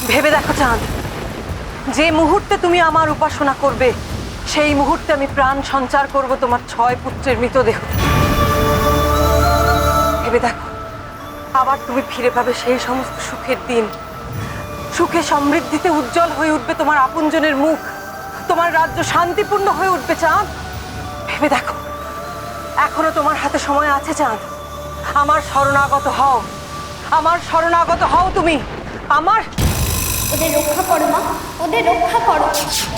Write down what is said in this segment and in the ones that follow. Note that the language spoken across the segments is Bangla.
ভেবে দেখো চাঁদ, যে মুহূর্তে তুমি আমার উপাসনা করবে সেই মুহূর্তে আমি প্রাণ সঞ্চার করব তোমার 6 পুত্রের মৃতদেহ। ভেবে দেখো, আবার তুমি ফিরে পাবে সেই সমস্ত সুখের দিন। সুখে সমৃদ্ধিতে উজ্জ্বল হয়ে উঠবে তোমার আপনজনের মুখ, তোমার রাজ্য শান্তিপূর্ণ হয়ে উঠবে চাঁদ। ভেবে দেখো, এখনো তোমার হাতে সময় আছে চাঁদ। আমার শরণাগত হও, আমার শরণাগত হও তুমি আমার। ওদের রক্ষা করো মা, ওদের রক্ষা করো।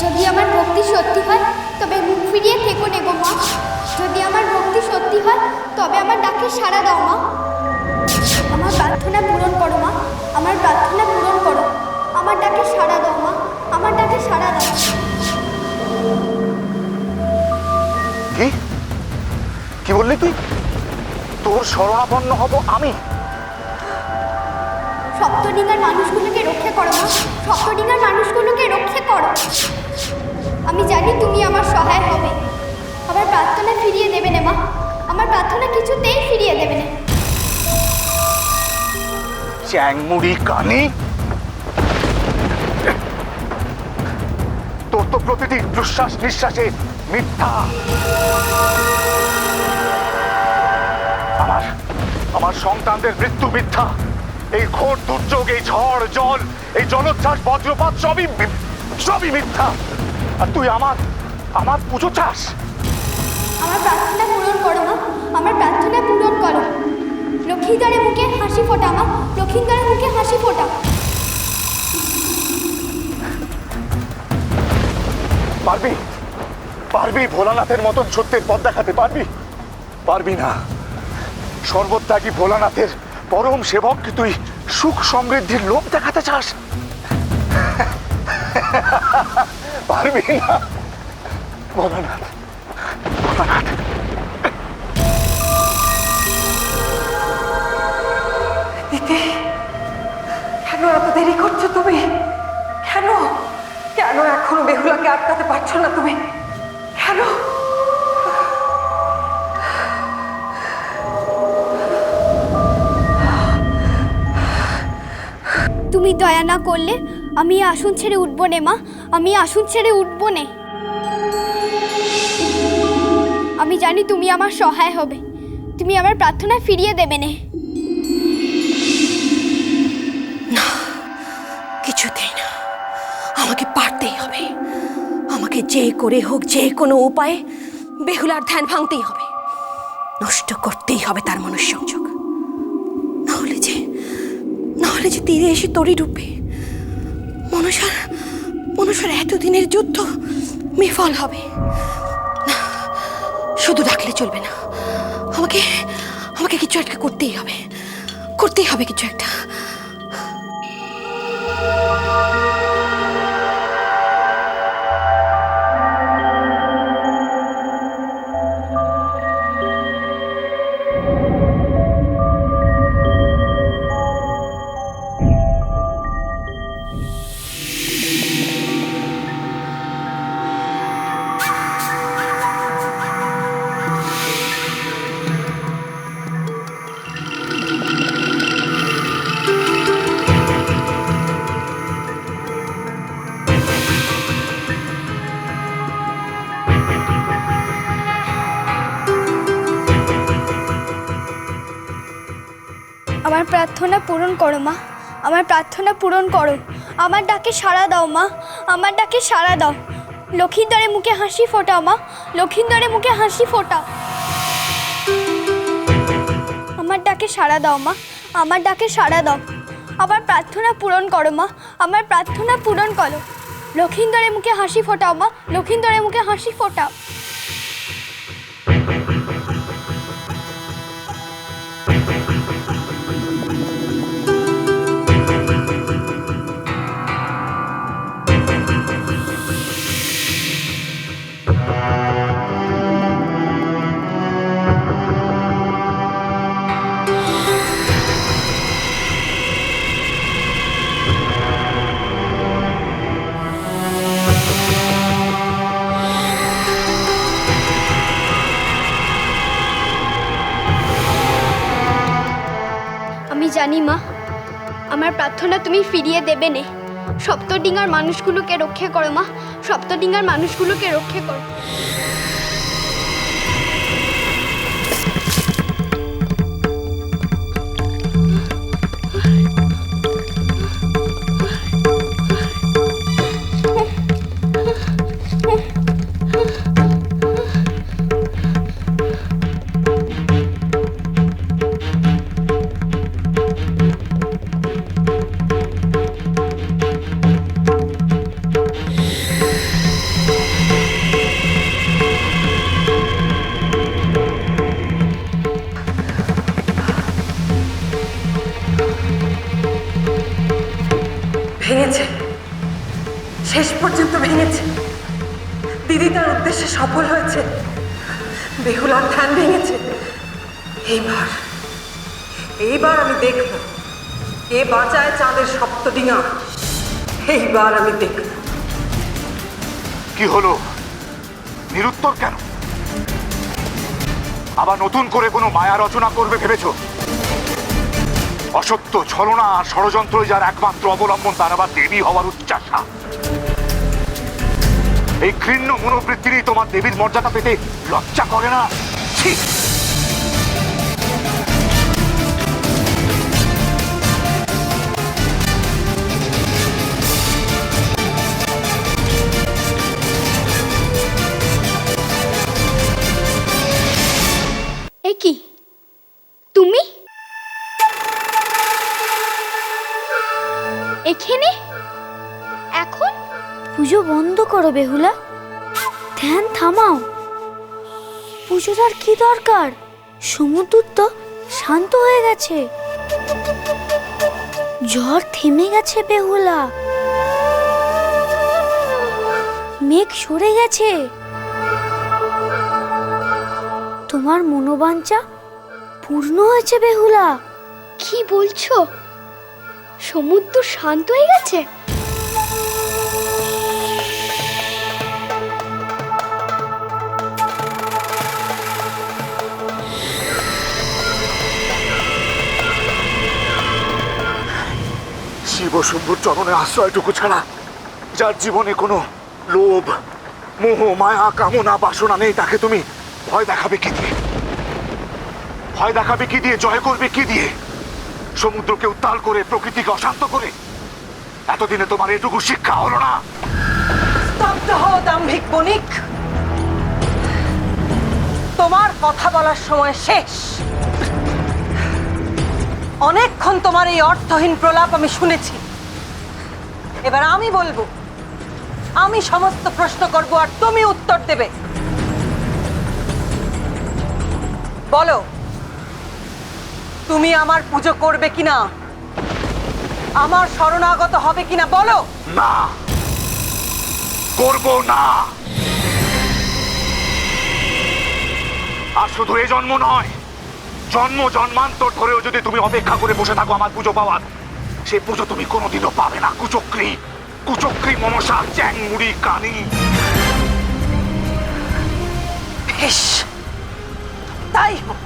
যদি আমার ভক্তি সত্যি হয় তবে মুখ ফিরিয়ে থেকো নেব মা। যদি আমার ভক্তি সত্যি হয় তবে আমার ডাকে সাড়া দাও মা। আমার প্রার্থনা পূরণ করো মা, আমার প্রার্থনা পূরণ করো। আমার ডাকে সাড়া দাও মা, আমার ডাকে সাড়া দাও। কি কি বললি তুই? তোর শরণাপন্ন হব আমি? সপ্তডিঙ্গার মানুষগুলোকে রক্ষা করো মা, সপ্তডিঙ্গার মানুষগুলোকে রক্ষা করো। আমি জানি তুমি আমার সহায় হবে। আমার প্রার্থনা ফিরিয়ে দেবে না মা, আমার প্রার্থনা কিছুতেই ফিরিয়ে দেবে না। চ্যাংমুড়ি কানি, তোর তো প্রতিটি প্রশ্বাস নিঃশ্বাসে মিথ্যা। আমার সন্তানদের মৃত্যু মিথ্যা। এই ঘোর দুর্যোগ, এই ঝড় জল, এই জলোচ্ছ্বাস বজ্রপাত সবই মিথ্যা। আর তুই আমার পুজো চাস? আমার প্রার্থনা পূরণ করো মা, আমার প্রার্থনা পূরণ করো। লক্ষ্মীদারের মুখে হাসি ফোটা মা, লক্ষ্মীদারের মুখে হাসি ফোটা। পারবি ভোলানাথের মতন সত্যের পথ দেখাতে পারবি? পারবি না। সর্বত্যাগী ভোলানাথের পরম সেবককে তুই সুখ সমৃদ্ধির লোভ দেখাতে চাস? পারবি না ভোলানাথ। দিদি, কেন এত দেরি করছো তুমি? কেন কেন এখনো বেহুলাকে আটকাতে পারছো না তুমি? কেন? তুমি দয়া না করলে আমি আসন ছেড়ে উঠবো নে মা, আমি আসন ছেড়ে উঠবো নে। আমি জানি তুমি আমার সহায় হবে, তুমি আমার প্রার্থনা ফিরিয়ে দেবে নে। না, কিছুতেই না। আমাকে পারতেই হবে। আমাকে যে করে হোক, যে কোনো উপায়ে বেহুলার ধ্যান ভাঙতেই হবে, নষ্ট করতেই হবে তার মনুষ্যংযোগ। নাহলে যে তীরে এসে তরি ডুববে। মনসার এতদিনের যুদ্ধ বিফল হবে। না, শুধু ডাকলে চলবে না। আমাকে কিছু একটা করতেই হবে কিছু একটা। আমার প্রার্থনা পূরণ করো মা, আমার প্রার্থনা পূরণ করো। আমার ডাকে সাড়া দাও মা, আমার ডাকে সাড়া দাও। লক্ষ্মীন্দরের মুখে হাসি ফোটাও মা, লক্ষ্মীন্দরের মুখে হাসি ফোটাও। আমার ডাকে সাড়া দাও মা, আমার ডাকে সাড়া দাও। আমার প্রার্থনা পূরণ করো মা, আমার প্রার্থনা পূরণ করো। লক্ষ্মীন্দরের মুখে হাসি ফোটাও মা, লক্ষ্মীন্দরের মুখে হাসি ফোটাও। জানি মা, আমার প্রার্থনা তুমি ফিরিয়ে দেবে নে। সপ্তডিঙ্গার মানুষগুলোকে রক্ষা করো মা, সপ্তডিঙ্গার মানুষগুলোকে রক্ষা করো। ভেঙেছে, শেষ পর্যন্ত ভেঙেছে। দিদি তার উদ্দেশ্যে সফল হয়েছে, বেহুলার ধ্যান ভেঙেছে। এইবার এইবার আমি দেখব কে বাঁচায় চাঁদের সপ্তডিঙা। এইবার আমি দেখব। কি হলো, নিরুত্তর কেন? আবার নতুন করে কোনো মায়া রচনা করবে ভেবেছ? অসত্য, ছলনা আর ষড়যন্ত্রই যার একমাত্র অবলম্বন, তার আবার দেবী হওয়ার উচ্চাসা। এই ঘৃণ্য মনোবৃত্তিরই তোমার দেবীর মর্যাদা পেতে লজ্জা করে না? ছি! এ কি তুমি এখানে এখন? পুজো বন্ধ করো বেহুলা, ধ্যান থামাও। পুজোর আর কি দরকার? সমুদ্র তো শান্ত হয়ে গেছে, ঝড় থেমে গেছে বেহুলা, মেঘ সরে গেছে। তোমার মনোবাঞ্ছা পূর্ণ হয়েছে বেহুলা। কি বলছো? সমুদ্র শান্ত হয়ে গেছে? শিব শম্ভুর চরণে আশ্রয়টুকু ছাড়া যার জীবনে কোনো লোভ, মোহ, মায়া, কামনা, বাসনা নেই, তাকে তুমি ভয় দেখাবে কি দিয়ে? ভয় দেখাবে কি দিয়ে? জয় করবে কি দিয়ে? সমুদ্রকে উত্তাল করে, প্রকৃতিকে অশান্ত করে? এতদিনে তোমার এটুকু শিক্ষা হলো না? স্তব্ধ হও দাম্ভিক বণিক, তোমার কথা বলার সময় শেষ। অনেকক্ষণ তোমার এই অর্থহীন প্রলাপ আমি শুনেছি। এবার আমি বলবো, আমি সমস্ত প্রশ্ন করব আর তুমি উত্তর দেবে। বলো, তুমি আমার পুজো করবে কিনা? আমার শরণাগত হবে কিনা? বলো। না, করব না। আর শুধু এ জন্ম নয়, জন্ম জন্মান্তর ধরেও যদি তুমি অপেক্ষা করে বসে থাকো আমার পুজো পাওয়ার, সে পুজো তুমি কোনোদিনও পাবে না। কুচক্রী, কুচক্রী মনসা, চ্যাংমুড়ি কানি। বেশ, তাই হোক।